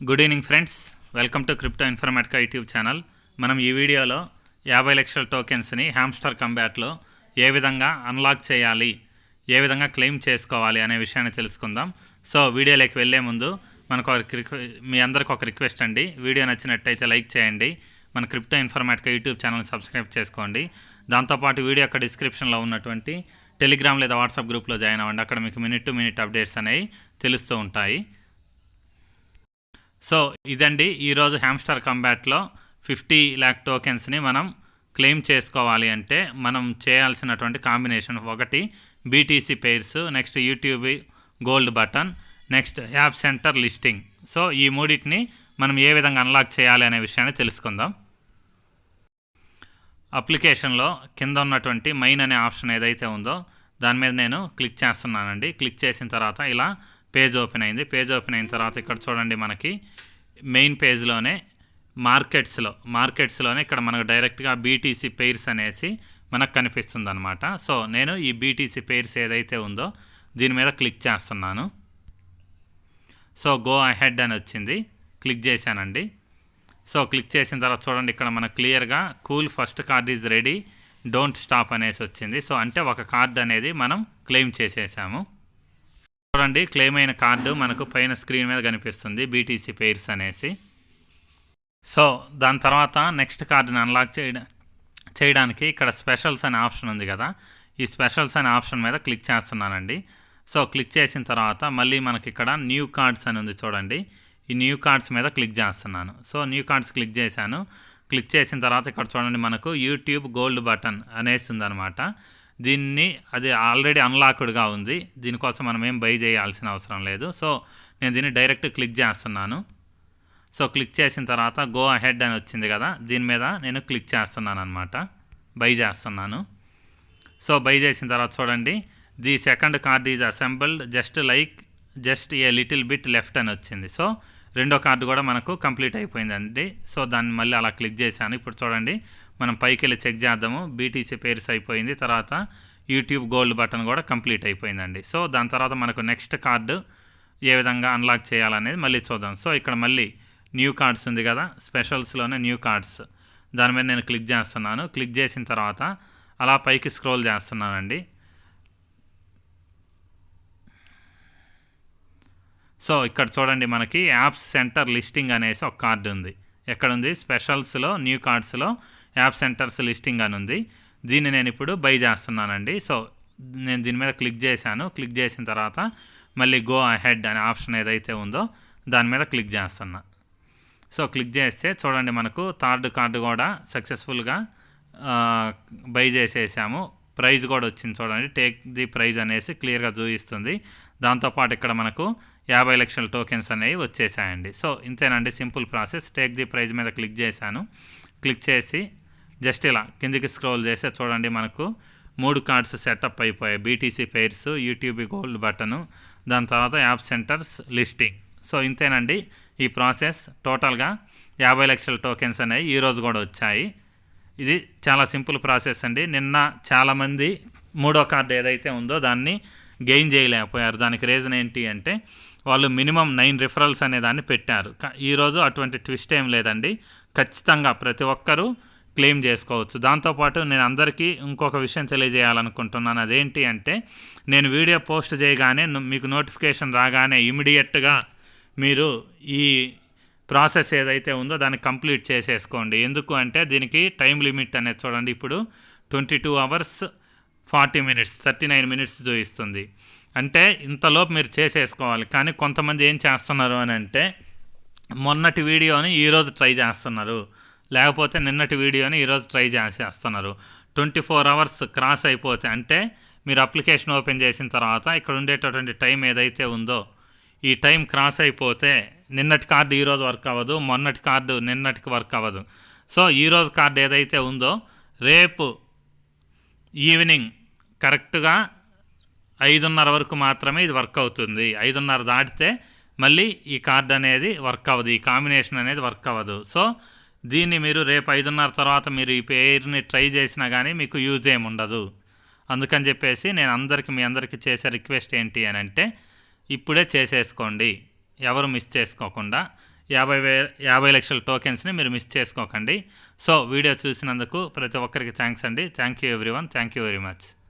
Good evening friends, welcome to crypto Informatica YouTube channel. మనం ఈ వీడియోలో 50 లక్షల టోకెన్స్ని హ్యామ్స్టర్ కంబ్యాట్లో ఏ విధంగా అన్లాక్ చేయాలి, ఏ విధంగా క్లెయిమ్ చేసుకోవాలి అనే విషయాన్ని తెలుసుకుందాం. సో వీడియోలోకి వెళ్ళే ముందు మీ అందరికి ఒక రిక్వెస్ట్ అండి. వీడియో నచ్చినట్టయితే లైక్ చేయండి, మన crypto Informatica YouTube channel subscribe చేసుకోండి. దాంతోపాటు వీడియో యొక్క డిస్క్రిప్షన్లో ఉన్నటువంటి టెలిగ్రామ్ లేదా వాట్సాప్ గ్రూప్లో జాయిన్ అవ్వండి. అక్కడ మీకు మినిట్ టు మినిట్ అప్డేట్స్ అనేవి తెలుస్తూ ఉంటాయి. సో ఇదండి ఈరోజు హ్యామ్స్టర్ కంబ్యాట్లో 50 lakh టోకెన్స్ని మనం క్లెయిమ్ చేసుకోవాలి అంటే మనం చేయాల్సినటువంటి కాంబినేషన్ ఒకటి BTC pairs, next YouTube gold button, next app centre listing. So ఈ మూడింటిని మనం ఏ విధంగా అన్లాక్ చేయాలి అనే విషయాన్ని తెలుసుకుందాం. అప్లికేషన్లో కింద ఉన్నటువంటి మైన్ అనే ఆప్షన్ ఏదైతే ఉందో దాని మీద నేను క్లిక్ చేస్తున్నానండి. క్లిక్ చేసిన తర్వాత ఇలా పేజ్ ఓపెన్ అయింది. పేజ్ ఓపెన్ అయిన తర్వాత ఇక్కడ చూడండి, మనకి మెయిన్ పేజ్లోనే మార్కెట్స్లోనే ఇక్కడ మనకు డైరెక్ట్గా బీటీసీ పెయిర్స్ అనేసి మనకు కనిపిస్తుంది అనమాట. సో నేను ఈ బీటీసీ పెయిర్స్ ఏదైతే ఉందో దీని మీద క్లిక్ చేస్తున్నాను. సో గో అహెడ్ అని వచ్చింది, క్లిక్ చేశానండి. సో క్లిక్ చేసిన తర్వాత చూడండి, ఇక్కడ మనకు క్లియర్గా cool first card is ready, don't stop అనేసి వచ్చింది. సో అంటే ఒక కార్డ్ అనేది మనం క్లెయిమ్ చేసేసాము. చూడండి, క్లెయిమ్ అయిన కార్డు మనకు పైన స్క్రీన్ మీద కనిపిస్తుంది, బీటీసీ పెయిర్స్ అనేసి. సో దాని తర్వాత నెక్స్ట్ కార్డుని అన్లాక్ చేయడానికి ఇక్కడ స్పెషల్స్ అనే ఆప్షన్ ఉంది కదా, ఈ స్పెషల్స్ అనే ఆప్షన్ మీద క్లిక్ చేస్తున్నానండి. సో క్లిక్ చేసిన తర్వాత మళ్ళీ మనకి ఇక్కడ న్యూ కార్డ్స్ అని ఉంది చూడండి, ఈ న్యూ కార్డ్స్ మీద క్లిక్ చేస్తున్నాను. సో న్యూ కార్డ్స్ క్లిక్ చేశాను. క్లిక్ చేసిన తర్వాత ఇక్కడ చూడండి, మనకు యూట్యూబ్ గోల్డ్ బటన్ అనేసి ఉందన్నమాట. దీన్ని అది ఆల్రెడీ అన్లాక్డ్గా ఉంది, దీనికోసం మనం ఏం బై చేయాల్సిన అవసరం లేదు. సో నేను దీన్ని డైరెక్ట్ క్లిక్ చేస్తున్నాను. సో క్లిక్ చేసిన తర్వాత గో అహెడ్ అని వచ్చింది కదా, దీని మీద నేను క్లిక్ చేస్తున్నాను అనమాట, బై చేస్తున్నాను. సో బై చేసిన తర్వాత చూడండి, the second card is assembled just a little bit left అని వచ్చింది. సో రెండో కార్డు కూడా మనకు కంప్లీట్ అయిపోయిందండి. సో దాన్ని మళ్ళీ అలా క్లిక్ చేశాను. ఇప్పుడు చూడండి, మనం పైకి వెళ్ళి చెక్ చేద్దాము. బీటీసీ పెయిర్స్ అయిపోయింది, తర్వాత యూట్యూబ్ గోల్డ్ బటన్ కూడా కంప్లీట్ అయిపోయిందండి. సో దాని తర్వాత మనకు నెక్స్ట్ కార్డు ఏ విధంగా అన్లాక్ చేయాలనేది మళ్ళీ చూద్దాం. సో ఇక్కడ మళ్ళీ న్యూ కార్డ్స్ ఉంది కదా, స్పెషల్స్లోనే న్యూ కార్డ్స్, దాని మీద నేను క్లిక్ చేస్తున్నాను. క్లిక్ చేసిన తర్వాత అలా పైకి స్క్రోల్ చేస్తున్నానండి. సో ఇక్కడ చూడండి, మనకి యాప్ సెంటర్ లిస్టింగ్ అనేసి ఒక కార్డు ఉంది. ఎక్కడుంది? స్పెషల్స్లో న్యూ కార్డ్స్లో యాప్ సెంటర్స్ లిస్టింగ్ అని ఉంది. దీన్ని నేను ఇప్పుడు బై చేస్తున్నానండి. సో నేను దీని మీద క్లిక్ చేశాను. క్లిక్ చేసిన తర్వాత మళ్ళీ గో అహెడ్ అనే ఆప్షన్ ఏదైతే ఉందో దాని మీద క్లిక్ చేస్తున్నా. సో క్లిక్ చేస్తే చూడండి, మనకు థర్డ్ కార్డు కూడా సక్సెస్ఫుల్గా బై చేసేసాము. ప్రైజ్ కూడా వచ్చింది చూడండి, టేక్ ది ప్రైజ్ అనేసి క్లియర్గా చూపిస్తుంది. దాంతోపాటు ఇక్కడ మనకు 50 లక్షల టోకెన్స్ అనేవి వచ్చేసాయండి. సో ఇంతేనండి, simple process. Take the prize మీద క్లిక్ చేశాను. క్లిక్ చేసి జస్ట్ ఇలా కిందికి స్క్రోల్ చేస్తే చూడండి, మనకు 3 కార్డ్స్ సెటప్ అయిపోయాయి. BTC pairs, YouTube gold button, దాని తర్వాత యాప్ సెంటర్స్ లిస్టింగ్. సో ఇంతేనండి ఈ ప్రాసెస్. టోటల్గా 50 లక్షల టోకెన్స్ అనేవి ఈరోజు కూడా వచ్చాయి. ఇది చాలా సింపుల్ ప్రాసెస్ అండి. నిన్న చాలామంది మూడో కార్డు ఏదైతే ఉందో దాన్ని గెయిన్ చేయలేకపోయారు. దానికి రీజన్ ఏంటి అంటే వాళ్ళు మినిమం 9 రిఫరల్స్ అనే దాన్ని పెట్టారు. ఈరోజు అటువంటి ట్విస్ట్ ఏం లేదండి, ఖచ్చితంగా ప్రతి ఒక్కరూ క్లెయిమ్ చేసుకోవచ్చు. దాంతోపాటు నేను అందరికీ ఇంకొక విషయం తెలియజేయాలనుకుంటున్నాను. అదేంటి అంటే, నేను వీడియో పోస్ట్ చేయగానే మీకు నోటిఫికేషన్ రాగానే ఇమీడియట్గా మీరు ఈ ప్రాసెస్ ఏదైతే ఉందో దాన్ని కంప్లీట్ చేసేసుకోండి. ఎందుకు అంటే దీనికి టైం లిమిట్ అనేది చూడండి, ఇప్పుడు 22 hours 40 minutes 39 minutes చూపిస్తుంది. అంటే ఇంతలోపు మీరు చేసేసుకోవాలి. కానీ కొంతమంది ఏం చేస్తున్నారు అని అంటే, మొన్నటి వీడియోని ఈరోజు ట్రై చేస్తున్నారు, లేకపోతే నిన్నటి వీడియోని ఈరోజు ట్రై చేసేస్తున్నారు. 24 hours క్రాస్ అయిపోతే, అంటే మీరు అప్లికేషన్ ఓపెన్ చేసిన తర్వాత ఇక్కడ ఉండేటటువంటి టైం ఏదైతే ఉందో ఈ టైం క్రాస్ అయిపోతే నిన్నటి కార్డు ఈరోజు వర్క్ అవ్వదు, మొన్నటి కార్డు నిన్నటికి వర్క్ అవ్వదు. సో ఈరోజు కార్డు ఏదైతే ఉందో రేపు ఈవినింగ్ కరెక్ట్గా 5:30 వరకు మాత్రమే ఇది వర్క్ అవుతుంది. 5:30 దాటితే మళ్ళీ ఈ కార్డు అనేది వర్క్ అవ్వదు, ఈ కాంబినేషన్ అనేది వర్క్ అవ్వదు. సో దీన్ని మీరు రేపు 5:30 తర్వాత మీరు ఈ పేరుని ట్రై చేసినా కానీ మీకు యూజ్ ఏమి ఉండదు. అందుకని చెప్పేసి నేను మీ అందరికీ చేసే రిక్వెస్ట్ ఏంటి అని అంటే, ఇప్పుడే చేసేసుకోండి, ఎవరు మిస్ చేసుకోకుండా. 50 లక్షల టోకెన్స్ని మీరు మిస్ చేసుకోకండి. సో వీడియో చూసినందుకు ప్రతి ఒక్కరికి థ్యాంక్స్ అండి. Thank you everyone. Thank you very much.